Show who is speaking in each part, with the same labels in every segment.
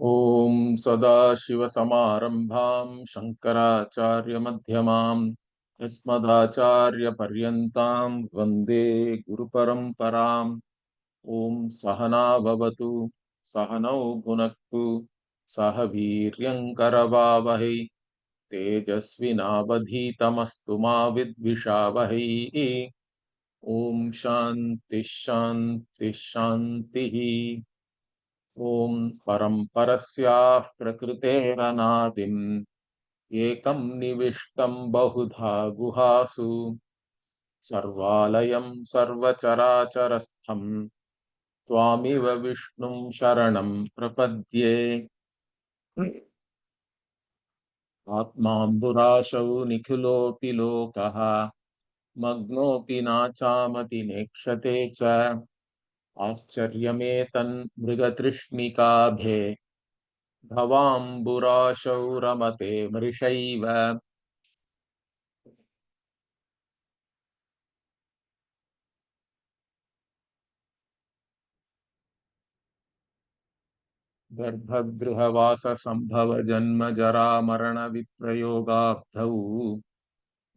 Speaker 1: ॐ सदाशिवसमारम्भां शङ्कराचार्यमध्यमाम् अस्मदाचार्यपर्यन्तां वन्दे गुरुपरम्पराम्। ॐ सहना भवतु, सहनौ भुनक्तु, सह वीर्यङ्करवावहै, तेजस्विनावधीतमस्तु मा विद्विषावहै। ॐ शान्तिः शान्तिः शान्तिः। ॐ परम्परस्याः प्रकृतेरनादिम् एकं निविष्टं बहुधा गुहासु सर्वालयं सर्वचराचरस्थं त्वामिव विष्णुं शरणं प्रपद्ये। आत्माम्बुराशौ निखिलोऽपि लोकः मग्नोऽपि नाचामति नेक्षते च आश्चर्यमेतन् मृगतृष्णिकाभे भवाम्बुराशौ रमते मृषैव। गर्भगृहवास संभव जन्म जरा मरण विप्रयोगाब्धौ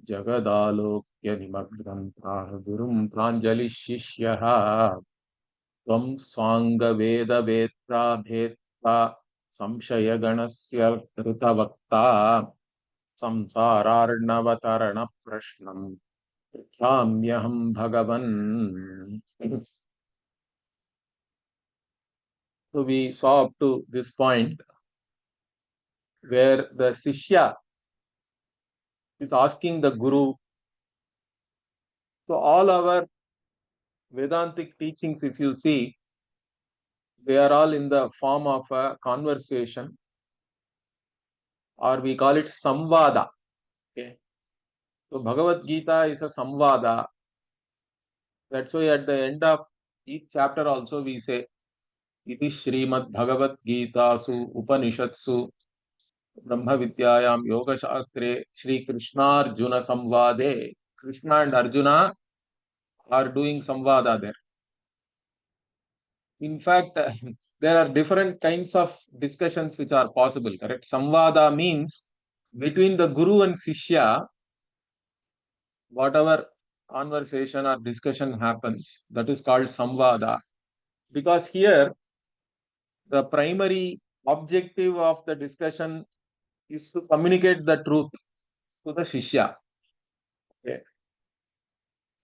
Speaker 1: जगदालोक्य निमग्नन्ताः गुरुं प्राञ्जलिः शिष्यः त्वं स्वाङ्गवेद वेत्ता भेत्ता संशयगणस्य ऋतवक्ता संसारार्णवतरण प्रश्नं पृच्छाम्यहं भगवन्। So we saw up to this point where the Shishya is asking the Guru. So all our Vedantic teachings, if you see, they are all in the form of a conversation, or we call it samvada. Okay. So Bhagavad Gita is a samvada. That's why at the end of each chapter also we say, Iti Srimad Bhagavad Gita Su Upanishatsu Brahma Vidyayam Yoga Shastre Shri Krishna Arjuna Samvade. Krishna and Arjuna are doing samvada there. In fact, there are different kinds of discussions which are possible, correct? Samvada means between the Guru and Shishya, whatever conversation or discussion happens, that is called Samvada. Because here, the primary objective of the discussion is to communicate the truth to the Shishya. Okay.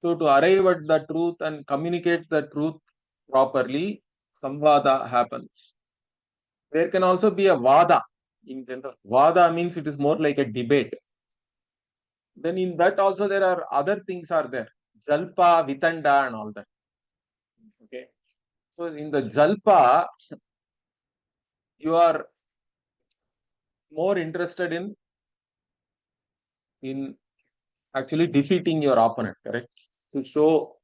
Speaker 1: So, to arrive at the truth and communicate the truth properly, Samvada happens. There can also be a Vada in general. Vada means it is more like a debate. Then in that also there are other things are there. Jalpa, Vitanda and all that. Okay. So in the Jalpa, you are more interested in actually defeating your opponent, correct? To show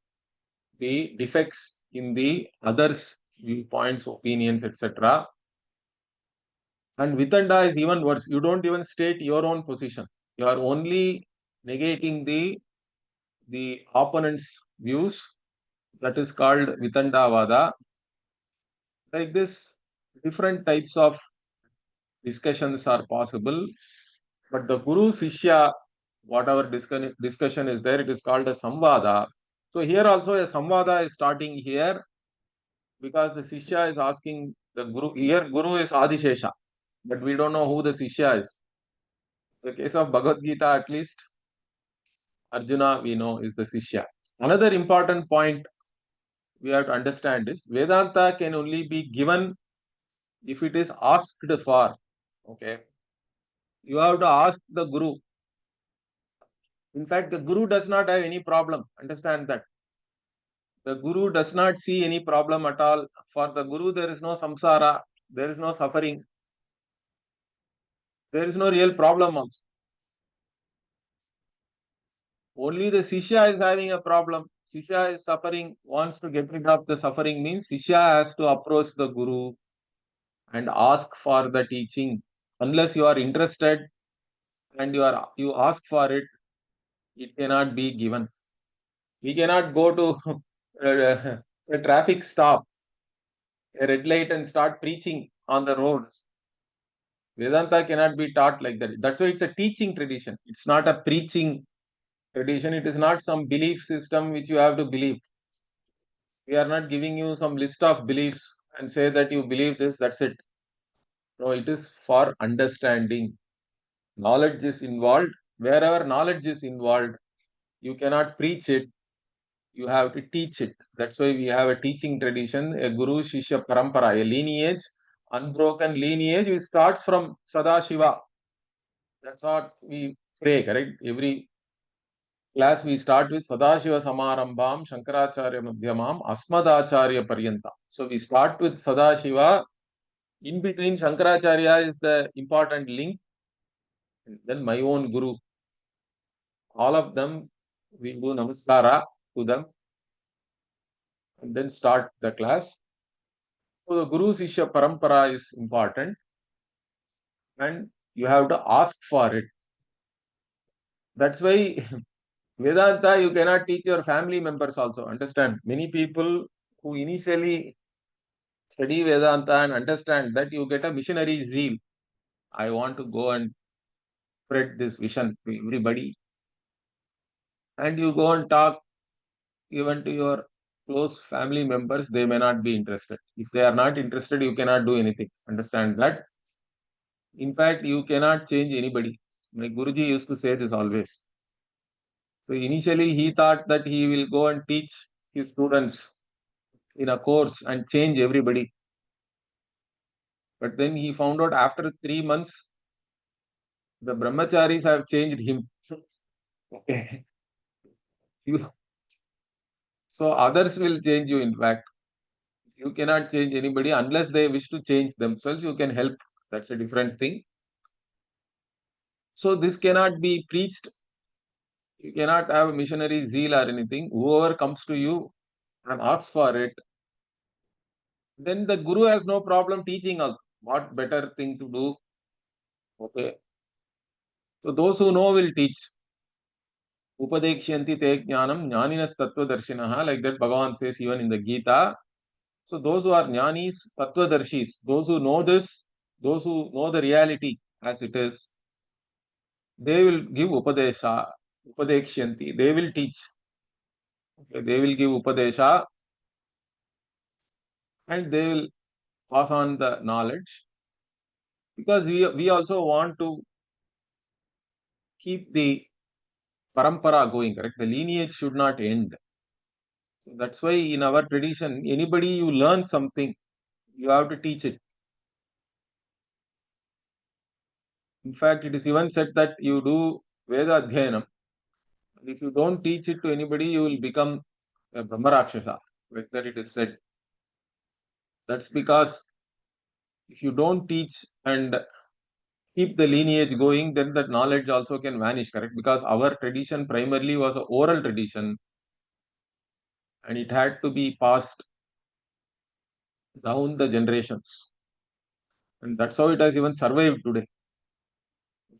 Speaker 1: the defects in the others' viewpoints, opinions, etc. And Vitanda is even worse. You don't even state your own position. You are only negating the opponent's views. That is called Vitandavada. Like this, different types of discussions are possible. But the Guru Sishya, whatever discussion is there, it is called a Samvada. So here also a Samvada is starting here because the Sishya is asking the Guru. Here Guru is Adi Sesha, but we don't know who the Sishya is. In the case of Bhagavad Gita, at least Arjuna we know is the Sishya. Another important point we have to understand is Vedanta can only be given if it is asked for. Okay. You have to ask the Guru. In fact, the Guru does not have any problem. Understand that. The Guru does not see any problem at all. For the Guru, there is no samsara, there is no suffering, there is no real problem also. Only the Sishya is having a problem. Sishya is suffering, wants to get rid of the suffering, means Sishya has to approach the Guru and ask for the teaching. Unless you are interested and you ask for it, it cannot be given. We cannot go to a traffic stop, a red light, and start preaching on the road. Vedanta cannot be taught like that. That's why it's a teaching tradition. It's not a preaching tradition. It is not some belief system which you have to believe. We are not giving you some list of beliefs and say that you believe this, that's it. No, it is for understanding. Knowledge is involved. Wherever knowledge is involved, you cannot preach it. You have to teach it. That's why we have a teaching tradition, a Guru Shishya Parampara, a lineage, unbroken lineage, which starts from Sadashiva. That's what we pray, correct? Every class we start with Sadashiva Samarambham, Shankaracharya Madhyamam, Asmadacharya Paryanta. So we start with Sadashiva. In between Shankaracharya is the important link. And then my own Guru. All of them, we do Namaskara to them and then start the class. So the Guru Sishya Parampara is important and you have to ask for it. That's why Vedanta you cannot teach your family members also. Understand? Many people who initially study Vedanta and understand that you get a missionary zeal. I want to go and spread this vision to everybody. And you go and talk even to your close family members, they may not be interested. If they are not interested, you cannot do anything. Understand that? In fact, you cannot change anybody. My Guruji used to say this always. So initially he thought that he will go and teach his students in a course and change everybody. But then he found out after 3 months, the brahmacharis have changed him. Okay. So others will change you, in fact. You cannot change anybody unless they wish to change themselves. You can help. That's a different thing. So this cannot be preached. You cannot have a missionary zeal or anything. Whoever comes to you and asks for it, then the Guru has no problem teaching us what better thing to do. Okay. So those who know will teach. Upadekshanti te jnanam jnaninas tattva darshinaha, like that Bhagavan says even in the Gita. So those who are jnanis, tattva darshis, those who know this, those who know the reality as it is, they will give upadekshanti, they will teach. Okay, they will give upadesha and they will pass on the knowledge because we also want to keep the parampara going, correct? The lineage should not end. So that's why in our tradition, anybody you learn something, you have to teach it. In fact, it is even said that you do Veda Adhyanam. If you don't teach it to anybody, you will become a Brahmarakshasa. Like that it is said. That's because if you don't teach and keep the lineage going, then that knowledge also can vanish, correct? Because our tradition primarily was an oral tradition and it had to be passed down the generations. And that's how it has even survived today.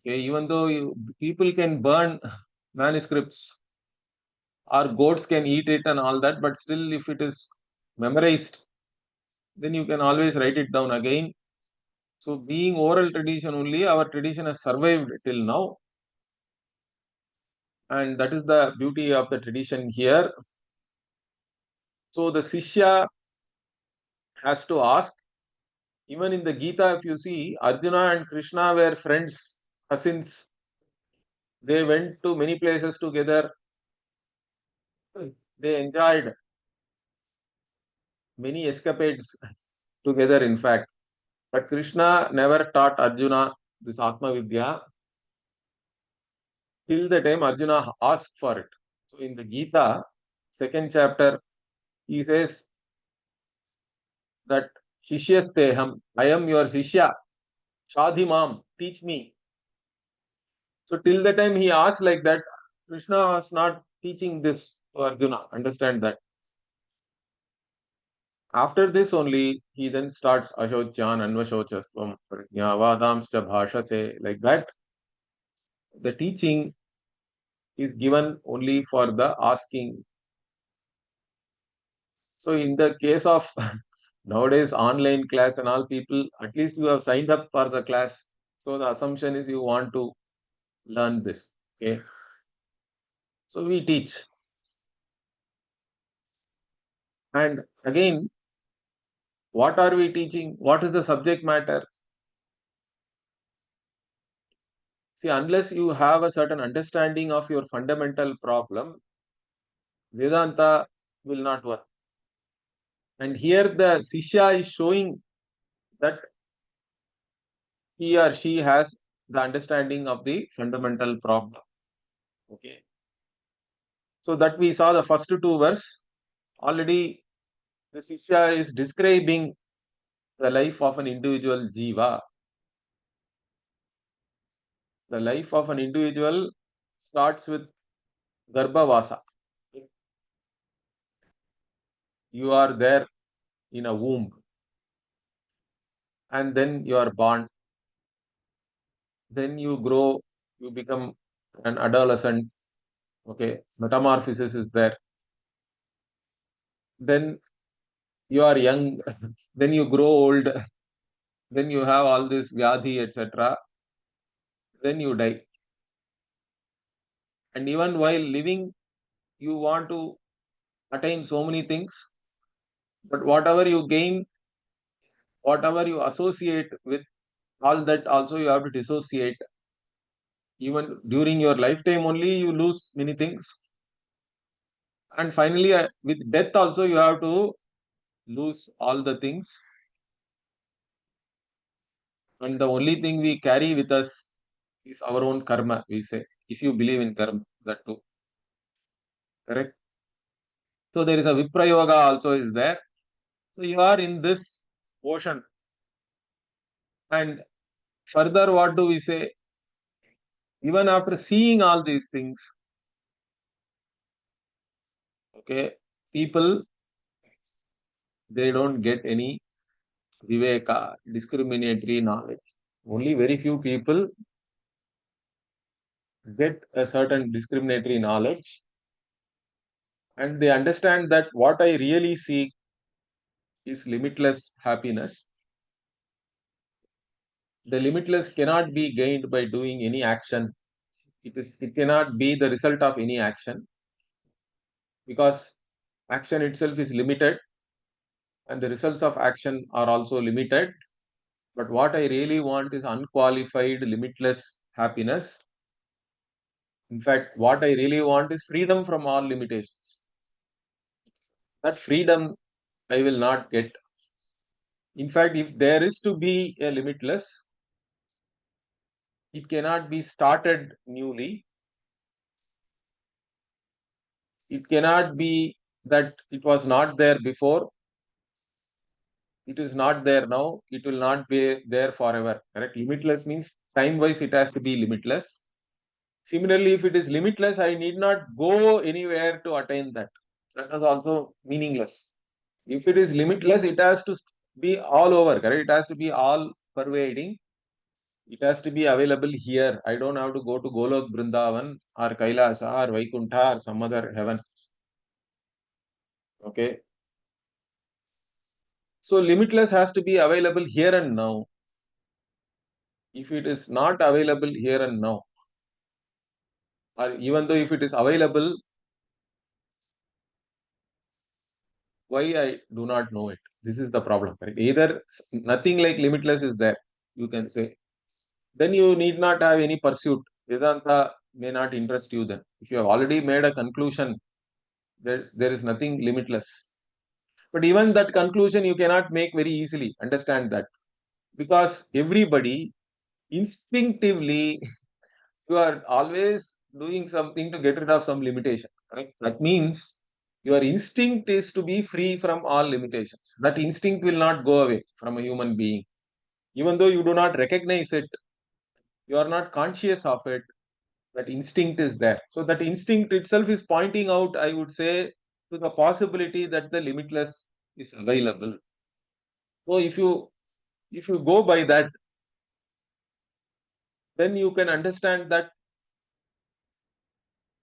Speaker 1: Okay, even though people can burn manuscripts or goats can eat it and all that, but still if it is memorized, then you can always write it down again. So being oral tradition only, our tradition has survived till now. And that is the beauty of the tradition here. So the Sishya has to ask. Even in the Gita, if you see, Arjuna and Krishna were friends, cousins. They went to many places together. They enjoyed many escapades together, in fact. But Krishna never taught Arjuna this Atma Vidya till the time Arjuna asked for it. So in the Gita, second chapter, he says that Shishyasteham, I am your Shishya, Shadhimam, teach me. So till the time he asked like that, Krishna was not teaching this to Arjuna. Understand that. After this only, he then starts Ashocyan, Anvashochastvam, Prajnavadamscha Bhashase, like that. The teaching is given only for the asking. So in the case of Nowadays, online class and all, people, at least you have signed up for the class. So the assumption is you want to learn this. Okay. So we teach. And again, what are we teaching? What is the subject matter? See, unless you have a certain understanding of your fundamental problem, Vedanta will not work. And here the Sishya is showing that he or she has the understanding of the fundamental problem. Okay. So that we saw the first two verse. Already the Sishya is describing the life of an individual Jiva. The life of an individual starts with Garbhavasa. You are there in a womb and then you are born. Then you grow, you become an adolescent. Okay, metamorphosis is there. Then you are young, then you grow old, then you have all this vyadhi, etc. Then you die. And even while living, you want to attain so many things, but whatever you gain, whatever you associate with, all that also you have to dissociate. Even during your lifetime only, you lose many things. And finally, with death also, you have to lose all the things. And the only thing we carry with us is our own karma, we say, if you believe in karma, that too. Correct? So there is a Viprayoga also is there. So you are in this ocean. And further, what do we say? Even after seeing all these things, okay, people, they don't get any Viveka, discriminatory knowledge. Only very few people get a certain discriminatory knowledge and they understand that what I really seek is limitless happiness. The limitless cannot be gained by doing any action. It cannot be the result of any action because action itself is limited and the results of action are also limited. But what I really want is unqualified, limitless happiness. In fact, what I really want is freedom from all limitations. That freedom I will not get. In fact, if there is to be a limitless, it cannot be started newly. It cannot be that it was not there before. It is not there now. It will not be there forever. Correct? Limitless means time-wise it has to be limitless. Similarly, if it is limitless, I need not go anywhere to attain that. That is also meaningless. If it is limitless, it has to be all over. Correct? It has to be all pervading. It has to be available here. I don't have to go to Golok Vrindavan or Kailasa or Vaikuntha or some other heaven. Okay. So limitless has to be available here and now. If it is not available here and now, or even though if it is available, why I do not know it? This is the problem. Right? Either nothing like limitless is there, you can say. Then you need not have any pursuit. Vedanta may not interest you then. If you have already made a conclusion, there is nothing limitless. But even that conclusion you cannot make very easily. Understand that. Because everybody instinctively, you are always doing something to get rid of some limitation. Right? That means your instinct is to be free from all limitations. That instinct will not go away from a human being. Even though you do not recognize it, you are not conscious of it, that instinct is there. So that instinct itself is pointing out, I would say, to the possibility that the limitless is available. So if you go by that, then you can understand that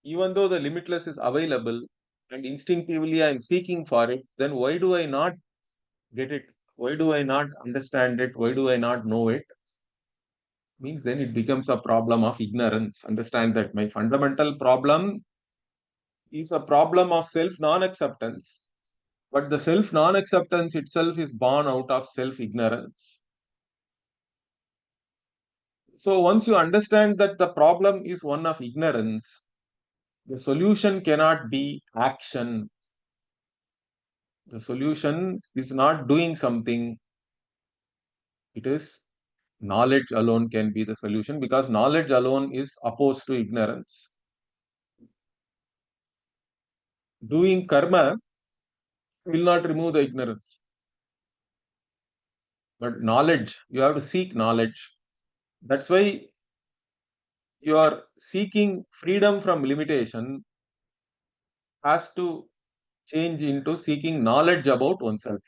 Speaker 1: even though the limitless is available and instinctively I am seeking for it, then why do I not Get it? Why do I not understand it? Why do I not know it? Means then it becomes a problem of ignorance. Understand that my fundamental problem is a problem of self non-acceptance. But the self non-acceptance itself is born out of self ignorance. So once you understand that the problem is one of ignorance, the solution cannot be action. The solution is not doing something. It is knowledge alone can be the solution, because knowledge alone is opposed to ignorance. Doing karma will not remove the ignorance. But knowledge, you have to seek knowledge. That's why you are seeking freedom from limitation has to change into seeking knowledge about oneself.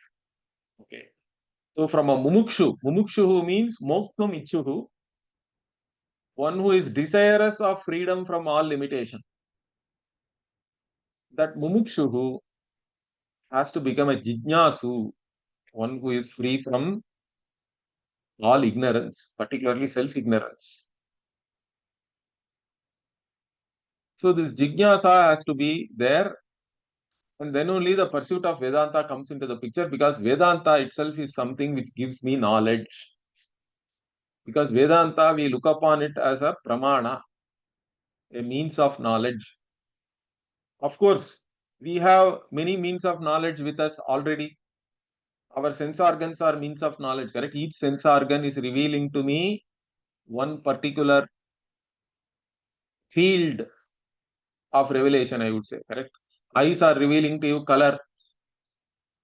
Speaker 1: Okay. So from a mumukshu means moktum ichuhu, one who is desirous of freedom from all limitation. That mumukshu has to become a jijnasu, one who is free from all ignorance, particularly self-ignorance. So this jijnasa has to be there, and then only the pursuit of Vedanta comes into the picture, because Vedanta itself is something which gives me knowledge. Because Vedanta, we look upon it as a pramana, a means of knowledge. Of course, we have many means of knowledge with us already. Our sense organs are means of knowledge, correct? Each sense organ is revealing to me one particular field of revelation, I would say, correct? Eyes are revealing to you color,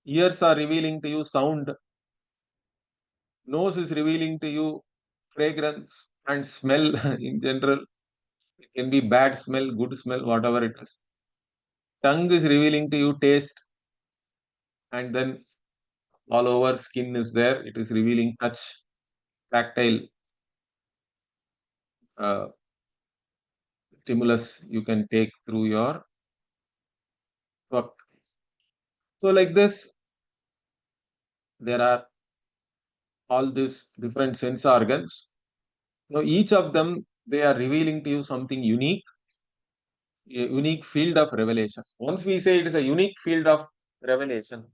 Speaker 1: ears are revealing to you sound, nose is revealing to you fragrance and smell in general. It can be bad smell, good smell, whatever it is. Tongue is revealing to you taste, and then all over skin is there. It is revealing touch, tactile uh, stimulus you can take through your work. So like this, there are all these different sense organs. Now each of them, they are revealing to you something unique, a unique field of revelation. Once we say it is a unique field of revelation,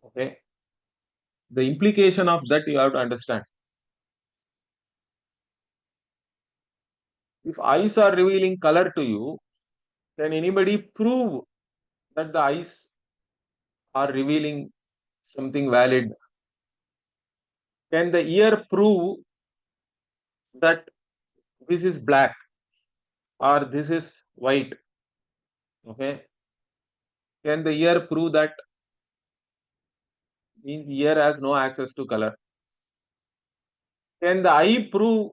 Speaker 1: okay, the implication of that you have to understand. If eyes are revealing color to you, can anybody prove that the eyes are revealing something valid? Can the ear prove that this is black or this is white? Okay. Can the ear prove that means ear has no access to color? Can the eye prove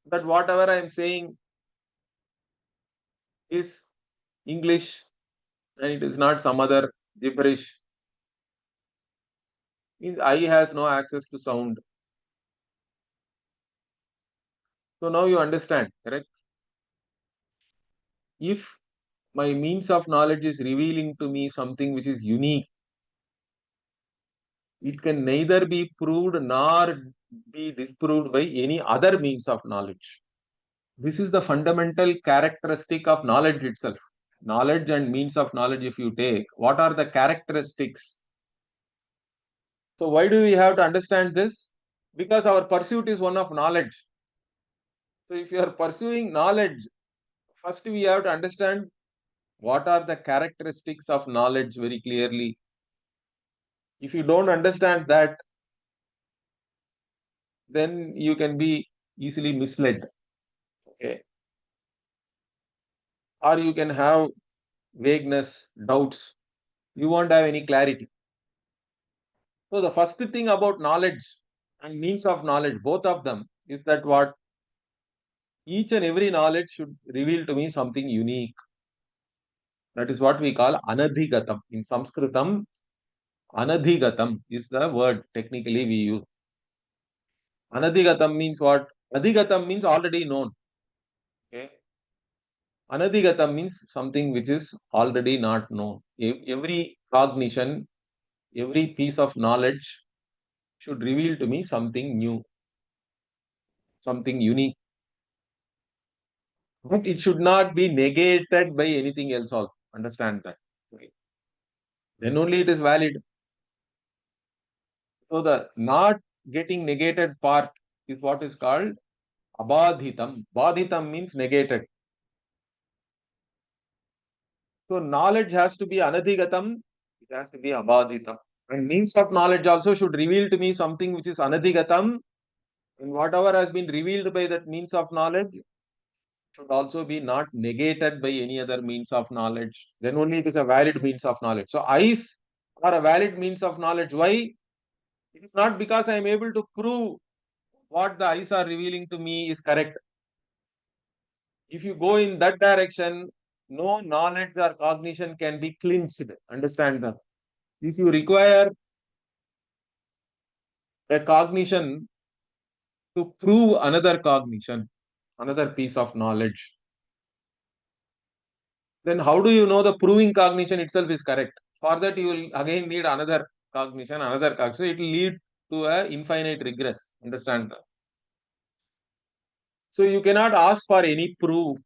Speaker 1: that whatever I am saying is English and it is not some other gibberish? Means eye has no access to sound. So now you understand, correct? If my means of knowledge is revealing to me something which is unique, it can neither be proved nor be disproved by any other means of knowledge. This is the fundamental characteristic of knowledge itself. Knowledge and means of knowledge, if you take, what are the characteristics? So why do we have to understand this? Because our pursuit is one of knowledge. So if you are pursuing knowledge, first we have to understand what are the characteristics of knowledge very clearly. If you don't understand that, then you can be easily misled. Okay. Or you can have vagueness, doubts. You won't have any clarity. So the first thing about knowledge and means of knowledge, both of them, is that what each and every knowledge should reveal to me something unique. That is what we call anadhigatam. In Sanskritam, anadhigatam is the word technically we use. Anadhigatam means what? Adhigatam means already known. Okay. Anadhigatam means something which is already not known. Every cognition, every piece of knowledge should reveal to me something new, something unique. But it should not be negated by anything else also. Understand that. Okay. Then only it is valid. So the not getting negated part is what is called abadhitam. Badhitam means negated. So knowledge has to be anadhigatam, it has to be abadhitam. And means of knowledge also should reveal to me something which is anadhigatam, and whatever has been revealed by that means of knowledge should also be not negated by any other means of knowledge. Then only it is a valid means of knowledge. So eyes are a valid means of knowledge. Why? It is not because I am able to prove what the eyes are revealing to me is correct. If you go in that direction, no knowledge or cognition can be clinched. Understand that. If you require a cognition to prove another cognition, another piece of knowledge, then how do you know the proving cognition itself is correct? For that, you will again need another cognition, another cognition. So it will lead to a infinite regress. Understand that? So you cannot ask for any proof,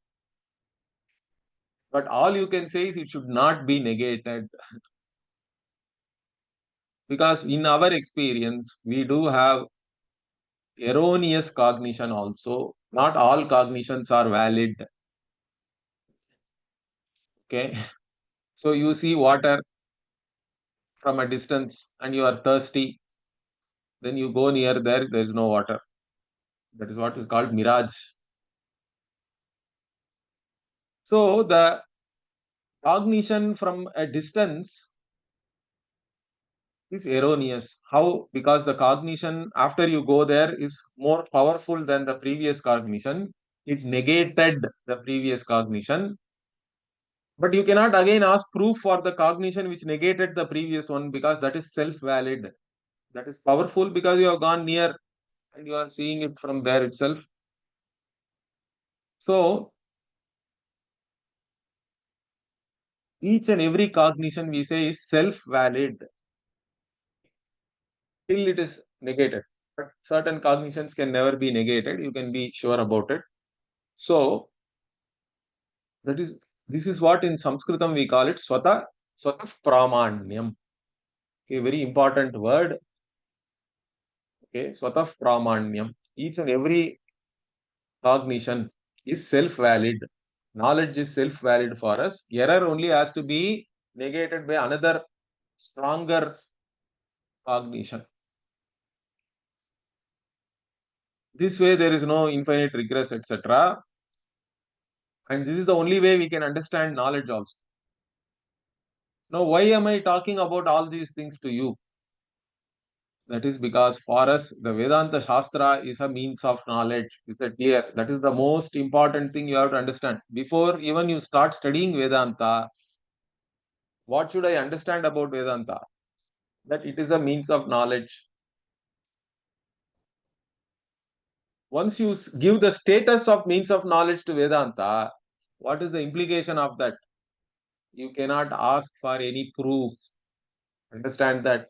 Speaker 1: but all you can say is it should not be negated. Because in our experience, we do have erroneous cognition also. Not all cognitions are valid. Okay. So you see water from a distance and you are thirsty, then you go near there is no water. That is what is called mirage. So the cognition from a distance is erroneous. How? Because the cognition after you go there is more powerful than the previous cognition. It negated the previous cognition. But you cannot again ask proof for the cognition which negated the previous one, because that is self-valid. That is powerful because you have gone near and you are seeing it from there itself. So each and every cognition we say is self-valid till it is negated. But certain cognitions can never be negated. You can be sure about it. So that is this is what in Sanskritam we call it swata pramanyam. A very important word. Okay, swata pramanyam. Each and every cognition is self-valid. Knowledge is self-valid for us. Error only has to be negated by another stronger cognition. This way there is no infinite regress, etc. And this is the only way we can understand knowledge also. Now, why am I talking about all these things to you? That is because for us, the Vedanta Shastra is a means of knowledge. Is that clear? That is the most important thing you have to understand. Before even you start studying Vedanta, what should I understand about Vedanta? That it is a means of knowledge. Once you give the status of means of knowledge to Vedanta, what is the implication of that? You cannot ask for any proof. Understand that.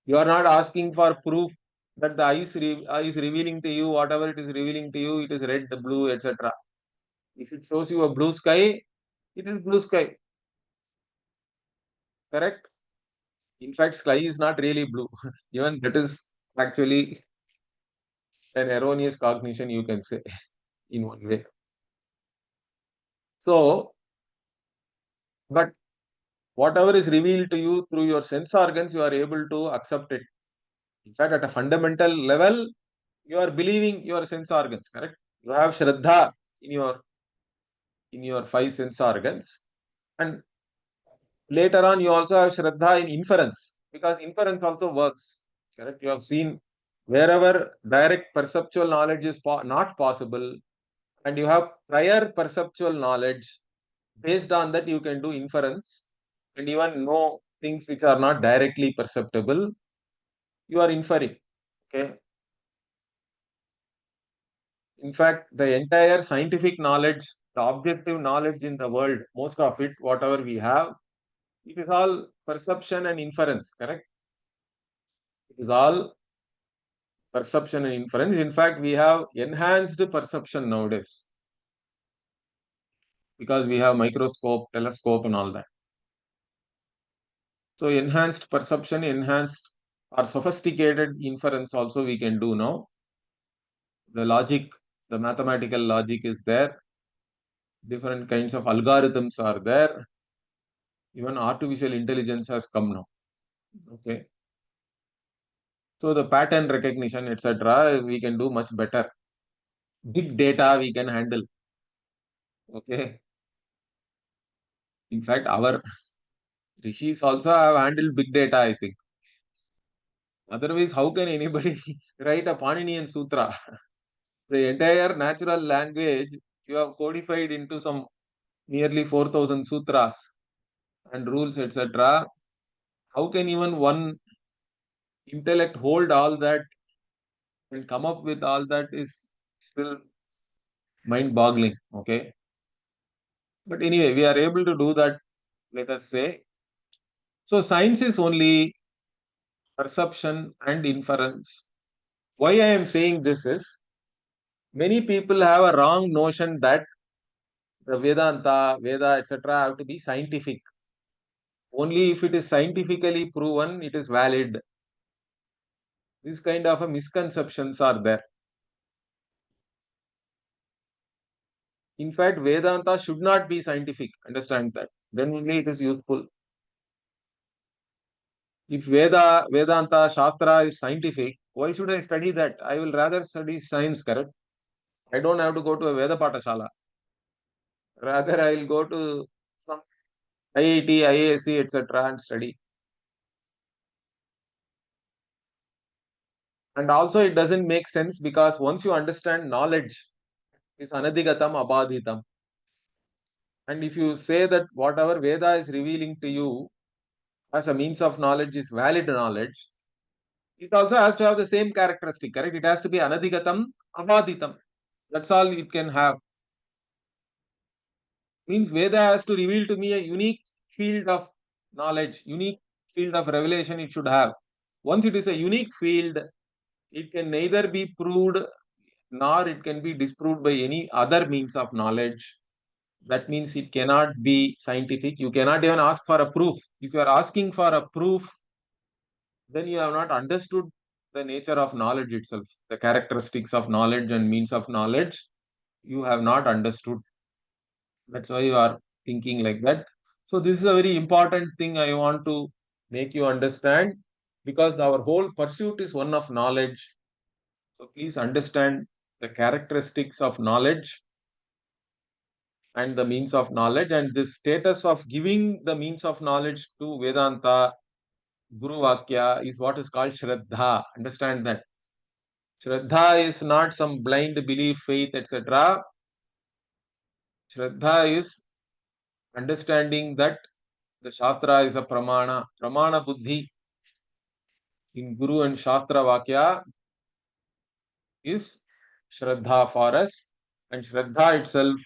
Speaker 1: You are not asking for proof that the eye is revealing to you, whatever it is revealing to you, it is red, blue, etc. If it shows you a blue sky, it is blue sky. Correct? In fact, sky is not really blue. Even that is actually an erroneous cognition, you can say, in one way. So, but whatever is revealed to you through your sense organs, you are able to accept it. In fact, at a fundamental level, you are believing your sense organs, correct? You have Shraddha in your five sense organs. And later on, you also have Shraddha in inference, because inference also works, correct? You have seen wherever direct perceptual knowledge is not possible, and you have prior perceptual knowledge, based on that you can do inference and even know things which are not directly perceptible. You are inferring. Okay. In fact, the entire scientific knowledge, the objective knowledge in the world, most of it, whatever we have, it is all perception and inference, correct? It is all perception and inference. In fact, we have enhanced perception nowadays because we have microscope, telescope and all that. So enhanced perception, enhanced or sophisticated inference also we can do now. The logic, the mathematical logic is there. Different kinds of algorithms are there. Even artificial intelligence has come now. Okay. So the pattern recognition, etc., we can do much better. Big data we can handle. Okay. In fact, our rishis also have handled big data, I think. Otherwise, how can anybody write a Paninian Sutra? The entire natural language you have codified into some nearly 4,000 sutras and rules, etc. How can even one intellect hold all that and come up with all that is still mind-boggling. Okay. But anyway, we are able to do that, let us say. So science is only perception and inference. Why I am saying this is, many people have a wrong notion that the Vedanta, Veda, etc. have to be scientific. Only if it is scientifically proven, it is valid. This kind of misconceptions are there. In fact, Vedanta should not be scientific. Understand that. Then only it is useful. If Vedanta, Shastra is scientific, why should I study that? I will rather study science, correct? I don't have to go to a Veda Patashala. Rather, I will go to some IIT, IAC, etc. and study. And also, it doesn't make sense because once you understand knowledge is anadigatam, abadhitam. And if you say that whatever Veda is revealing to you as a means of knowledge is valid knowledge, it also has to have the same characteristic, correct? It has to be anadigatam, abadhitam. That's all it can have. Means Veda has to reveal to me a unique field of knowledge, unique field of revelation it should have. Once it is a unique field, it can neither be proved nor it can be disproved by any other means of knowledge. That means it cannot be scientific. You cannot even ask for a proof. If you are asking for a proof, then you have not understood the nature of knowledge itself, the characteristics of knowledge and means of knowledge. You have not understood. That's why you are thinking like that. So this is a very important thing I want to make you understand, because our whole pursuit is one of knowledge. So please understand the characteristics of knowledge and the means of knowledge, and the status of giving the means of knowledge to Vedanta, Guru Vakya, is what is called Shraddha. Understand that. Shraddha is not some blind belief, faith, etc. Shraddha is understanding that the Shastra is a pramana. Pramana buddhi in Guru and Shastra Vakya is Shraddha for us. And Shraddha itself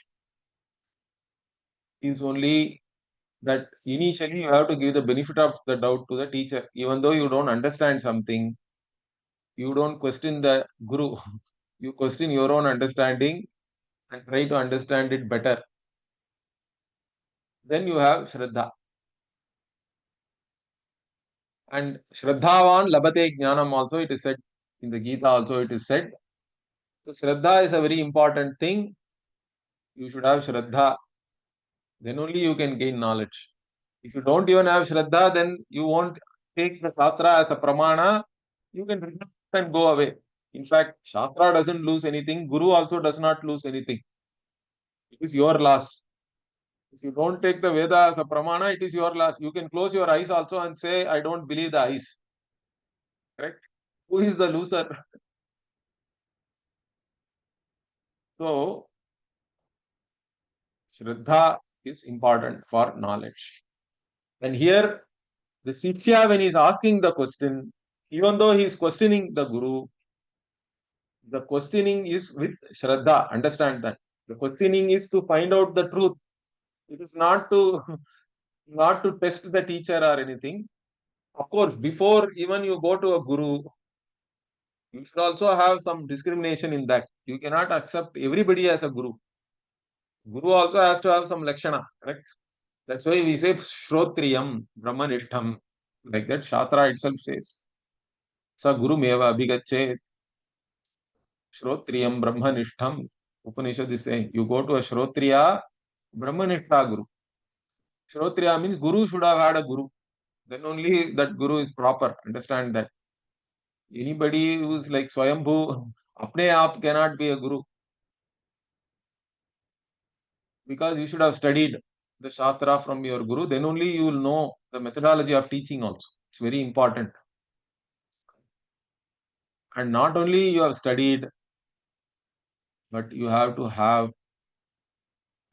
Speaker 1: is only that initially you have to give the benefit of the doubt to the teacher. Even though you don't understand something, you don't question the Guru. You question your own understanding and try to understand it better. Then you have Shraddha. And Shraddhavan labate jnanam also it is said. In the Gita also it is said. So Shraddha is a very important thing. You should have Shraddha. Then only you can gain knowledge. If you don't even have Shraddha, then you won't take the Shastra as a pramana. You can reject and go away. In fact, Shastra doesn't lose anything. Guru also does not lose anything. It is your loss. If you don't take the Veda as a pramana, it is your loss. You can close your eyes also and say, I don't believe the eyes. Correct? Who is the loser? So, Shraddha is important for knowledge. And here, the Shishya, when he is asking the question, even though he is questioning the Guru, the questioning is with Shraddha. Understand that. The questioning is to find out the truth. It is not to not to test the teacher or anything. Of course, before even you go to a Guru, You should also have some discrimination in that. You cannot accept everybody as a guru. Guru also has to have some lakshana, correct? That's why we say Shrotriyam, Brahmanishtham. Like that, Shastra itself says. Sa Guru Meva Abhigachet, Shrotriyam Brahmanishtham. Upanishad is saying, you go to a Shrotriya, Brahmanishta Guru. Shrotriya means Guru should have had a Guru. Then only that Guru is proper. Understand that. Anybody who's like Swayambhu, apne aap cannot be a Guru. Because you should have studied the Shastra from your Guru. Then only you will know the methodology of teaching also. It's very important. And not only you have studied, but you have to have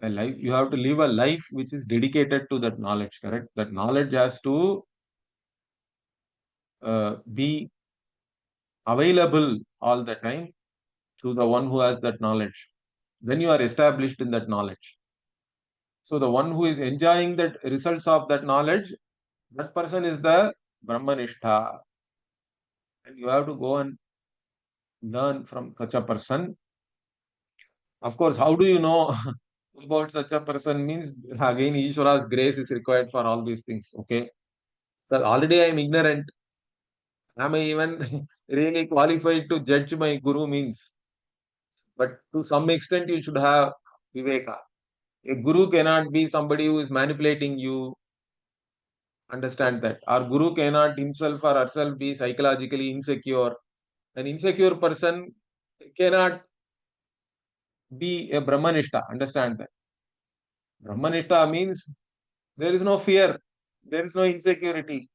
Speaker 1: a life, you have to live a life which is dedicated to that knowledge, correct? That knowledge has to be available all the time to the one who has that knowledge. Then you are established in that knowledge. So the one who is enjoying the results of that knowledge, that person is the Brahmanishtha. And you have to go and learn from such a person. Of course, how do you know about such a person means again Ishvara's grace is required for all these things. Okay. But already I am ignorant. Am I even really qualified to judge my guru means? But to some extent you should have Viveka. A guru cannot be somebody who is manipulating you. Understand that. Our guru cannot himself or herself be psychologically insecure. An insecure person cannot be a Brahmanishta. Understand that. Brahmanishta means there is no fear, there is no insecurity.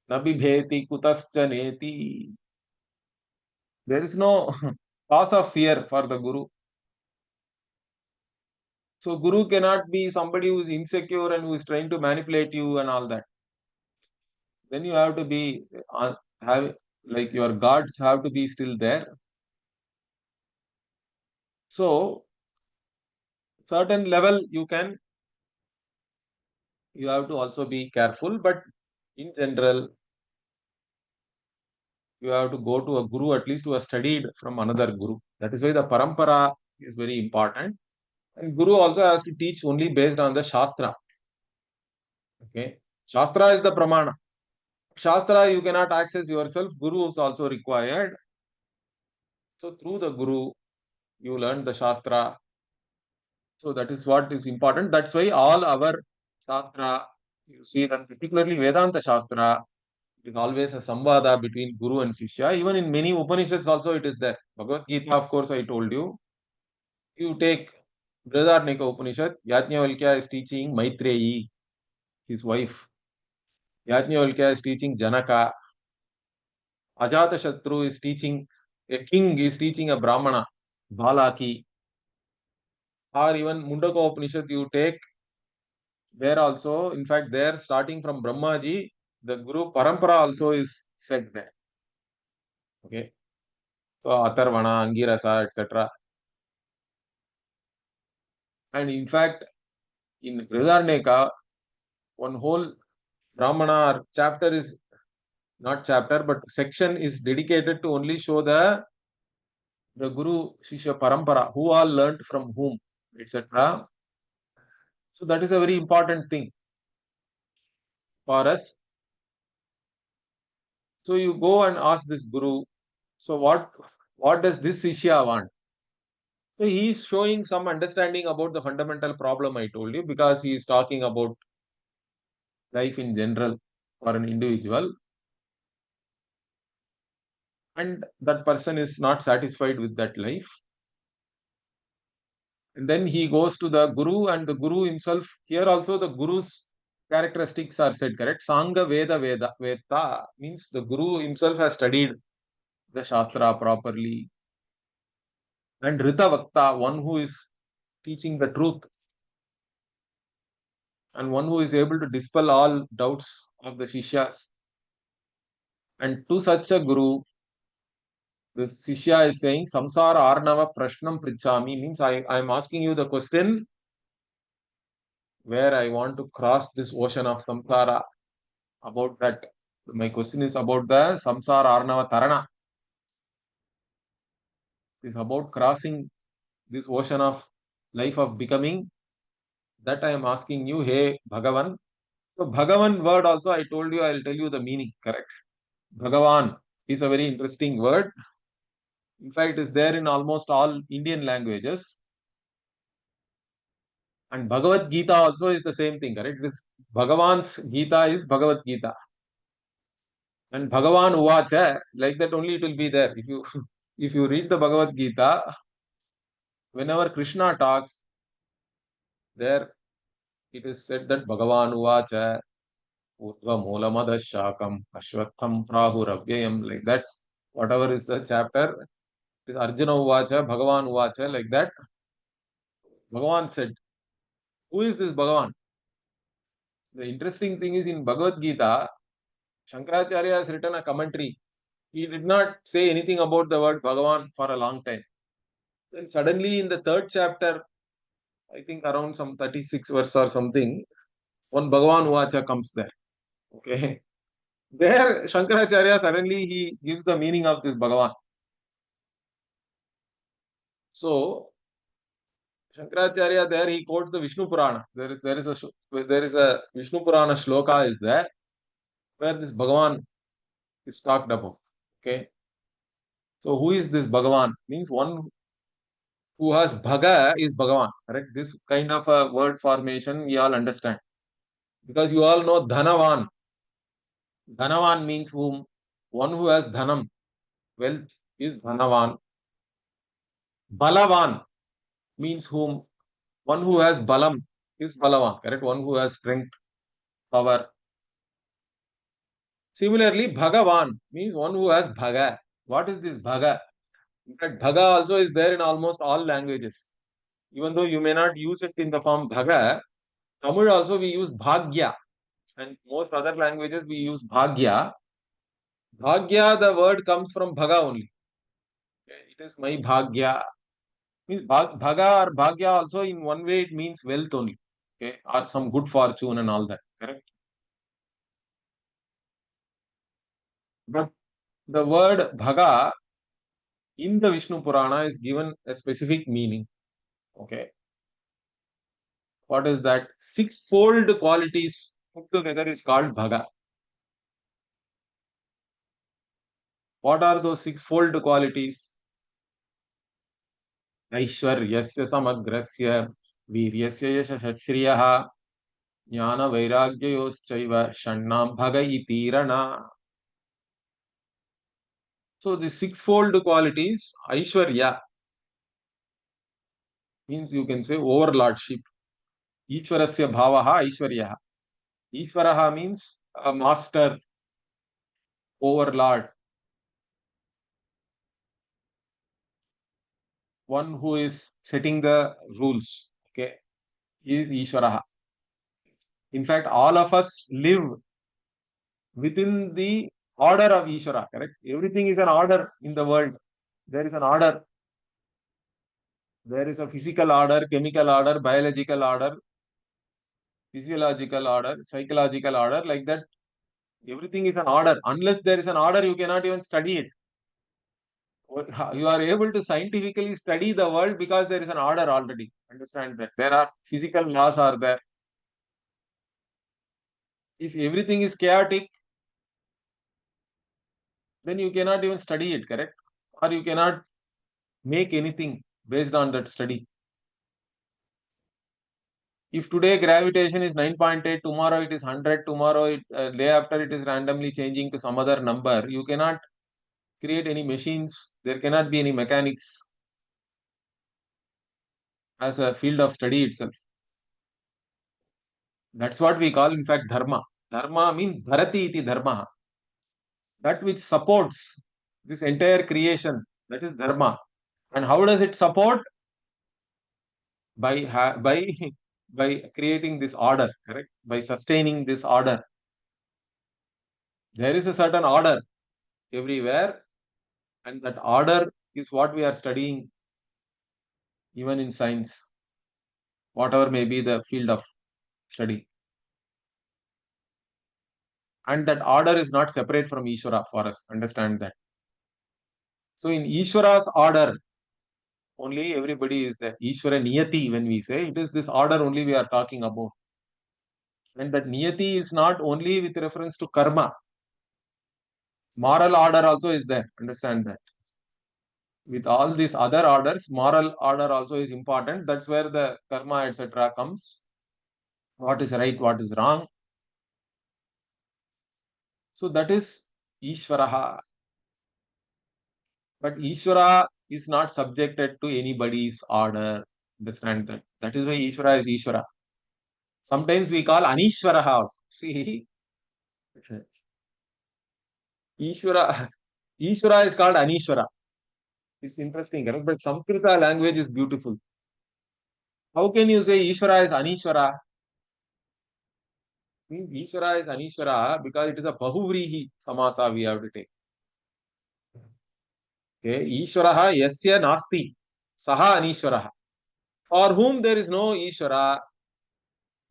Speaker 1: Nabibheti kutaschaneti. There is no cause of fear for the Guru. So Guru cannot be somebody who is insecure and who is trying to manipulate you and all that. Then you have to be have like your guards have to be still there. So certain level you have to also be careful, but in general you have to go to a guru, at least who has studied from another guru. That is why the parampara is very important. And guru also has to teach only based on the shastra. Okay. Shastra is the pramana. Shastra you cannot access yourself. Guru is also required. So through the guru, you learn the shastra. So that is what is important. That's why all our shastra, you see that particularly Vedanta Shastra, it is always a samvada between Guru and Shishya. Even in many Upanishads also it is there. Bhagavad Gita, of course, I told you. You take Brihadaranyaka Upanishad, Yajnavalkya is teaching Maitreyi, his wife. Yajnavalkya is teaching Janaka. Ajatashatru is teaching, a king is teaching a Brahmana, Balaki. Or even Mundaka Upanishad, you take there also, in fact, there starting from Brahmaji, the Guru Parampara also is said there. Okay. So Atharvana, Angirasa, etc. And in fact, in Brihadaranyaka, one whole Brahmana or chapter is not chapter, but section is dedicated to only show the Guru Shishya Parampara, who all learnt from whom, etc. So that is a very important thing for us. So you go and ask this Guru, so what does this Shishya want? So he is showing some understanding about the fundamental problem I told you, because he is talking about life in general for an individual. And that person is not satisfied with that life. And then he goes to the Guru, and the Guru himself, here also the Guru's characteristics are said, correct? Sangha Veda means the Guru himself has studied the Shastra properly. And Rita Vakta, one who is teaching the truth, and one who is able to dispel all doubts of the Shishyas. And to such a Guru, the Shishya is saying, Samsara Arnava Prashnam Prichami, means I am asking you the question where I want to cross this ocean of samsara, about that My question is about the samsara arnava tarana. It is about crossing this ocean of life of becoming. That I am asking you, hey Bhagavan. So Bhagavan word also I told you, I will tell you the meaning, correct? Bhagavan is a very interesting word. In fact, it is there in almost all Indian languages. And Bhagavad Gita also is the same thing, correct? This Bhagavan's Gita is Bhagavad Gita. And Bhagavan Uvacha, like that only it will be there. If you if you read the Bhagavad Gita, whenever Krishna talks, there it is said that Bhagavan Uvacha, Urdhva Mulamadashakam, Ashwatham Prahuravyayam, like that. Whatever is the chapter, it is Arjuna Uvacha, Bhagavan Uvacha, like that. Bhagavan said, who is this Bhagavan? The interesting thing is in Bhagavad Gita, Shankaracharya has written a commentary. He did not say anything about the word Bhagavan for a long time. Then suddenly in the third chapter, I think around some 36 verse or something, one Bhagavan Uvacha comes there. Okay. There, Shankaracharya suddenly he gives the meaning of this Bhagavan. So, Shankaracharya there he quotes the Vishnu Purana. There is a Vishnu Purana shloka is there where this Bhagavan is talked about. Okay. So who is this Bhagavan? Means one who has Bhaga is Bhagavan. Correct? This kind of a word formation we all understand. Because you all know Dhanavan. Dhanavan means whom? One who has Dhanam. Wealth is Dhanavan. Balavan means whom? One who has Balam is Balavan. Correct? One who has strength, power. Similarly, Bhagavan means one who has Bhaga. What is this Bhaga? In fact, Bhaga also is there in almost all languages. Even though you may not use it in the form Bhaga, Tamil also we use Bhagya. And most other languages we use Bhagya. Bhagya, the word comes from Bhaga only. Okay? It is my Bhagya. Means Bhaga or Bhagya also in one way it means wealth only. Okay? Or some good fortune and all that. Correct? But the word Bhaga in the Vishnu Purana is given a specific meaning. Okay. What is that? Sixfold qualities put together is called Bhaga. What are those sixfold qualities? Aishwaryasya samagrasya वीर्यस्य यशश्रियः ज्ञान वैराग्ययोश्चैव षण्णां भग इतीरणा. So the sixfold qualities, Aishwarya means you can say overlordship. Ishwarasya bhavaha Aishwarya. Ishwaraha means a master, overlord, one who is setting the rules. Okay, he is Ishwaraha. In fact, all of us live within the order of Ishvara, correct? Everything is an order in the world. There is an order. There is a physical order, chemical order, biological order, physiological order, psychological order, like that. Everything is an order. Unless there is an order, you cannot even study it. You are able to scientifically study the world because there is an order already. Understand that. There are physical laws are there. If everything is chaotic, then you cannot even study it, correct? Or you cannot make anything based on that study. If today gravitation is 9.8, tomorrow it is 100, tomorrow day after it is randomly changing to some other number, you cannot create any machines. There cannot be any mechanics as a field of study itself. That's what we call, in fact, dharma. Dharma means bharati iti dharma. That which supports this entire creation, that is dharma. And how does it support? By by creating this order, correct? By sustaining this order. There is a certain order everywhere, and that order is what we are studying even in science, whatever may be the field of study. And that order is not separate from Ishvara for us. Understand that. So in Ishvara's order, only everybody is there. Ishvara Niyati, when we say, it is this order only we are talking about. And that Niyati is not only with reference to karma. Moral order also is there. Understand that. With all these other orders, moral order also is important. That's where the karma, etc. comes. What is right, what is wrong. So that is Ishvaraha. But Ishvara is not subjected to anybody's order. Understand that. That is why Ishvara is Ishvara. Sometimes we call Anishvaraha also. See, Ishvara, Ishvara is called Anishvara. It's interesting, correct? But Samskrita language is beautiful. How can you say Ishvara is Anishvara? Ishvara is Anishvara because it is a Bahuvrihi Samasa we have to take. Okay, Ishvaraha Yasya Nasti Saha Anishvaraha. For whom there is no Ishvara,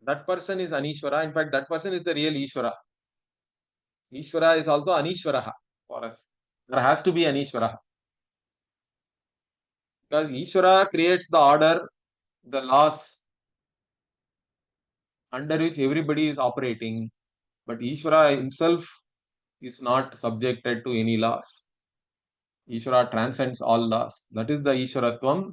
Speaker 1: that person is Anishvara. In fact, that person is the real Ishvara. Ishvara is also Anishvaraha for us. There has to be Anishvaraha. Because Ishvara creates the order, the laws under which everybody is operating. But Ishvara himself is not subjected to any laws. Ishvara transcends all laws. That is the Ishvaratvam.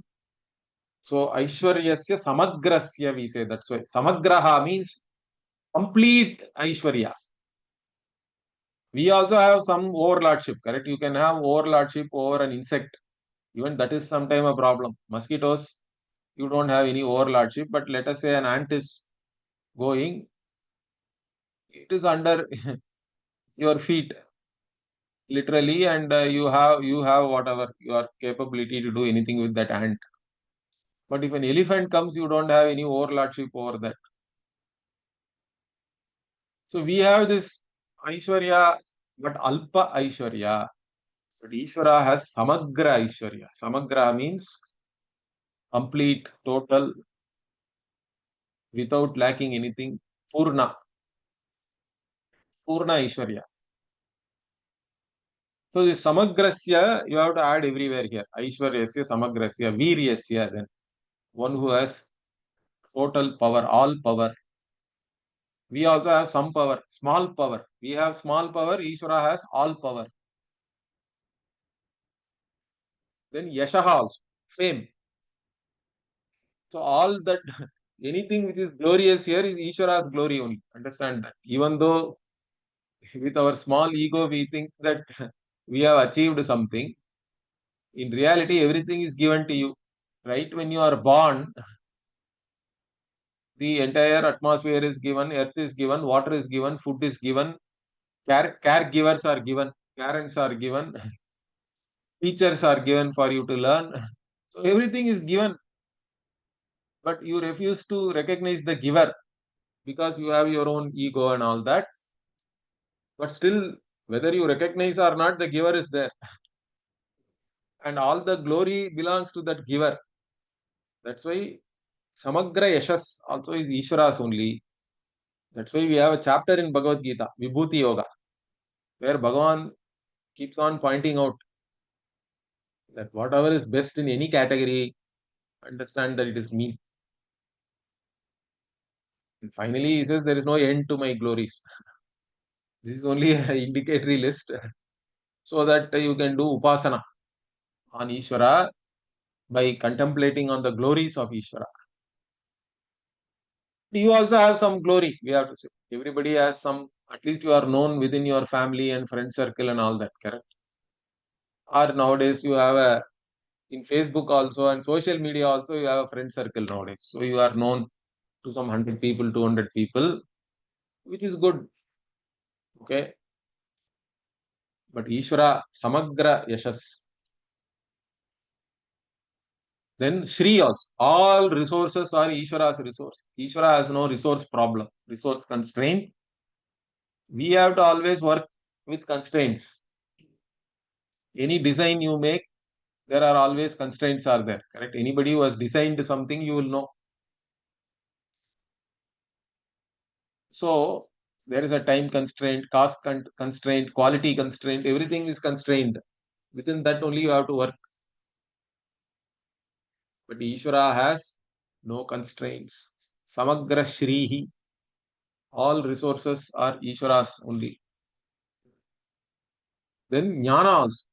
Speaker 1: So Aishwaryasya Samagrasya, we say that's why. Samagraha means complete Aishwarya. We also have some overlordship, correct? You can have overlordship over an insect. Even that is sometimes a problem. Mosquitoes, you don't have any overlordship, but let us say an ant is going, it is under your feet literally, and you have whatever your capability to do anything with that ant. But if an elephant comes, you don't have any overlordship over that. So we have this Aishwarya, but Alpa Aishwarya. But Ishvara has Samagra Aishwarya. Samagra means complete, total, without lacking anything. Purna. Purna Aishwarya. So the Samagrasya, you have to add everywhere here. Aishwaryasya, Samagrasya, Viryasya, then one who has total power, all power. We also have some power, small power. We have small power, Ishvara has all power. Then Yashaha also, fame. So all that, anything which is glorious here is Ishvara's glory only. Understand that. Even though with our small ego we think that we have achieved something, in reality everything is given to you. Right when you are born, the entire atmosphere is given, earth is given, water is given, food is given, caregivers are given, parents are given, teachers are given for you to learn. So everything is given, but you refuse to recognize the giver because you have your own ego and all that. But still, whether you recognize or not, the giver is there. And all the glory belongs to that giver. That's why Samagra Yashas also is Ishvara's only. That's why we have a chapter in Bhagavad Gita, Vibhuti Yoga, where Bhagavan keeps on pointing out that whatever is best in any category, understand that it is me. And finally, he says there is no end to my glories. This is only an indicatory list so that you can do upasana on Ishvara by contemplating on the glories of Ishvara. You also have some glory, we have to say. Everybody has some, at least you are known within your family and friend circle and all that, correct? Or nowadays you have a, in Facebook also and social media also, you have a friend circle nowadays. So you are known to some 100 people, 200 people, which is good. Okay. But Ishvara Samagra Yashas. Then Shri also. All resources are Ishvara's resource. Ishvara has no resource problem, resource constraint. We have to always work with constraints. Any design you make, there are always constraints are there, correct? Anybody who has designed something, you will know. So There is a time constraint, cost constraint, quality constraint, everything is constrained. Within that only you have to work. But Ishvara has no constraints. Samagra Shrihi. All resources are Ishvara's only. Then Jnana also.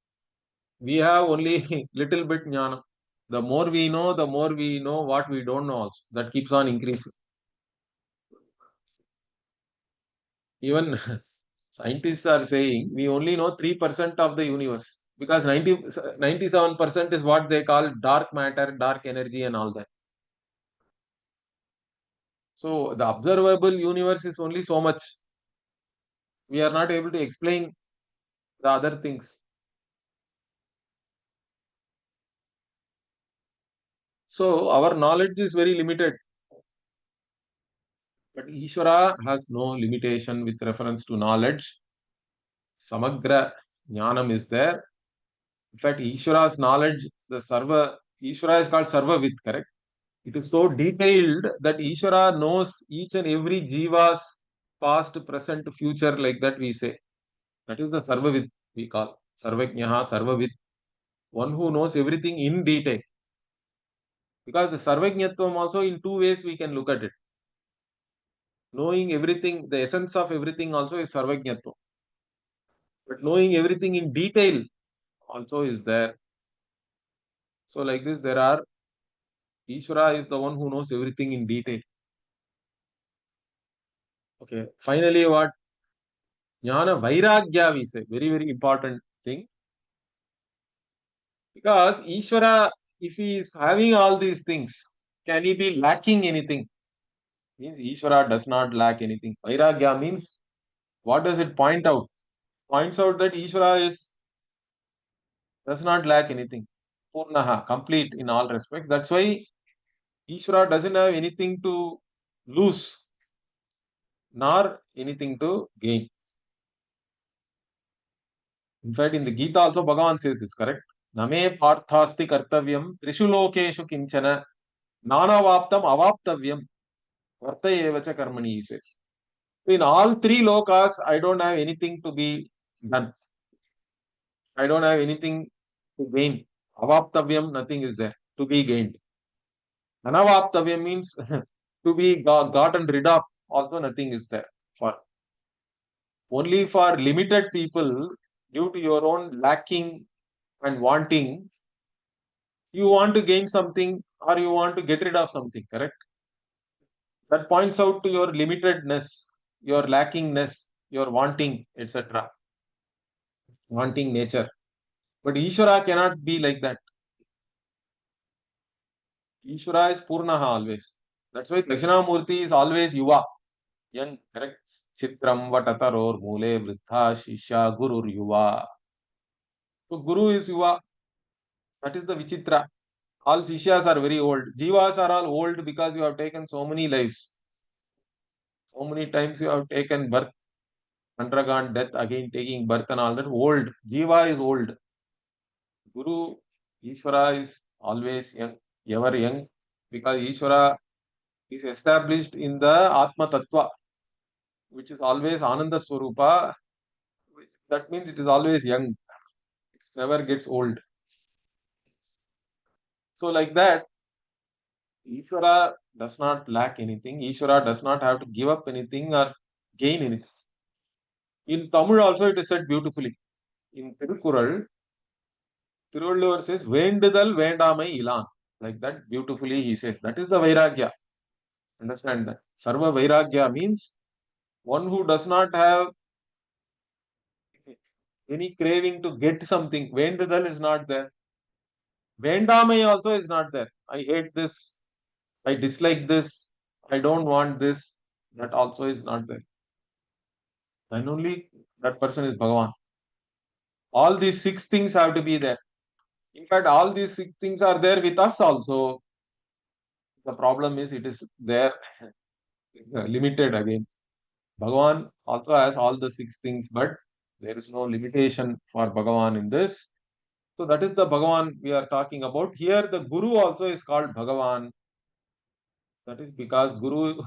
Speaker 1: We have only little bit Jnana. The more we know what we don't know also. That keeps on increasing. Even scientists are saying we only know 3% of the universe because 97% is what they call dark matter, dark energy and all that. So the observable universe is only so much. We are not able to explain the other things. So our knowledge is very limited. But Ishvara has no limitation with reference to knowledge. Samagra Jnanam is there. In fact, Ishvara's knowledge, the Sarva, Ishvara is called Sarvavid, correct? It is so detailed that Ishvara knows each and every Jiva's past, present, future, like that we say. That is the Sarvavid we call. Sarvajnaha, Sarvavid. One who knows everything in detail. Because the Sarvajnatvam also in two ways we can look at it. Knowing everything, the essence of everything also is Sarvajnatvam. But knowing everything in detail also is there. So like this, there are, Ishvara is the one who knows everything in detail. Okay. Finally, what? Jnana Vairagya we say. Very, very important thing. Because Ishvara, if he is having all these things, can he be lacking anything? Means Ishvara does not lack anything. Vairagya means, what does it point out? Points out that Ishvara does not lack anything. Purnaha, complete in all respects. That's why Ishvara doesn't have anything to lose, nor anything to gain. In fact, in the Gita also Bhagavan says this, correct? Name parthasti kartavyam trishu lokeshu kinchana nanavaptam avaptavyam varta evacha karmani, he says. In all three lokas, I don't have anything to be done. I don't have anything to gain. Avaptavyam, nothing is there to be gained. Anavaptavyam means to be gotten rid of, also nothing is there. For only for limited people, due to your own lacking and wanting, you want to gain something or you want to get rid of something, correct? That points out to your limitedness, your lackingness, your wanting, etc. Wanting nature. But Ishvara cannot be like that. Ishvara is Purnaha always. That's why Dakshinamurti is always Yuva, young, correct? Chitram Vatataror Mule Vriddha Shisha Gurur Yuva. So Guru is Yuva. That is the Vichitra. All Shishyas are very old. Jivas are all old because you have taken so many lives. So many times you have taken birth, undergone death, again taking birth and all that. Old. Jiva is old. Guru, Ishvara is always young, ever young, because Ishvara is established in the Atma Tattva, which is always Ananda Swarupa. That means it is always young. It never gets old. So like that, Ishvara does not lack anything. Ishvara does not have to give up anything or gain anything. In Tamil also it is said beautifully. In Tirukural, Tiruvallur says, Vendudal Vendamai Ilan. Like that, beautifully he says. That is the Vairagya. Understand that. Sarva Vairagya means one who does not have any craving to get something. Vendudal is not there. Vendamai also is not there. I hate this. I dislike this. I don't want this. That also is not there. Then only that person is Bhagavan. All these six things have to be there. In fact, all these six things are there with us also. The problem is it is there limited again. Bhagavan also has all the six things, but there is no limitation for Bhagavan in this. So that is the Bhagavan we are talking about. Here the Guru also is called Bhagavan. That is because Guru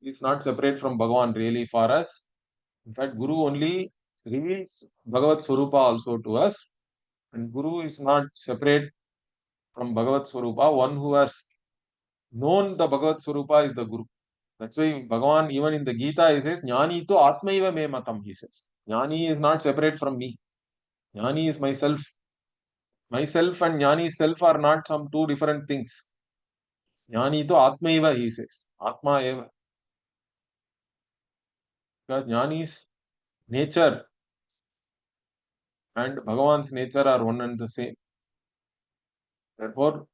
Speaker 1: is not separate from Bhagavan really for us. In fact, Guru only reveals Bhagavad Swarupa also to us, and Guru is not separate from Bhagavad Swarupa. One who has known the Bhagavad Swarupa is the Guru. That's why Bhagavan, even in the Gita, he says, Jnani to Atmaiva me matam, he says. Jnani is not separate from me. Jnani is myself. Myself and Jnani's self are not some two different things. Jnani to Atmaiva, he says. Atma eva. Because Jnani's nature and Bhagavan's nature are one and the same. Therefore,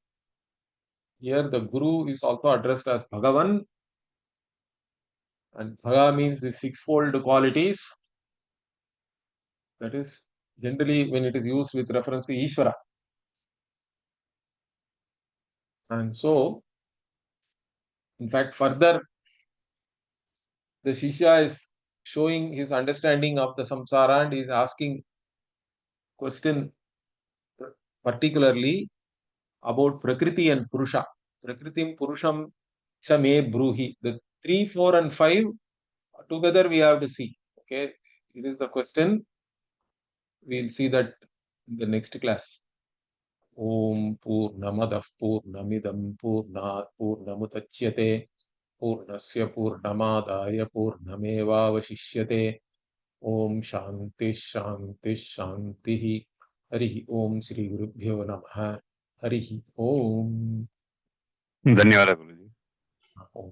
Speaker 1: here the Guru is also addressed as Bhagavan, and Bhaga means the sixfold qualities. That is generally when it is used with reference to Ishvara. And so, in fact, further, the Shishya is showing his understanding of the samsara and is asking question particularly about Prakriti and Purusha. Prakritim Purusham cha me bruhi. The 3, 4 and 5 together we have to see. Okay, this is the question. We'll see that in the next class. Om Purnamadah Purnamidam Purnat Purnamudachyate Purnasya Purnamadaya Purnamevavashishyate. Om Shanti Shanti Shanti. Harihi Om Shri Gurubhyo Namaha. Harihi Om.
Speaker 2: धन्यवाद गुरुजी।
Speaker 1: Om.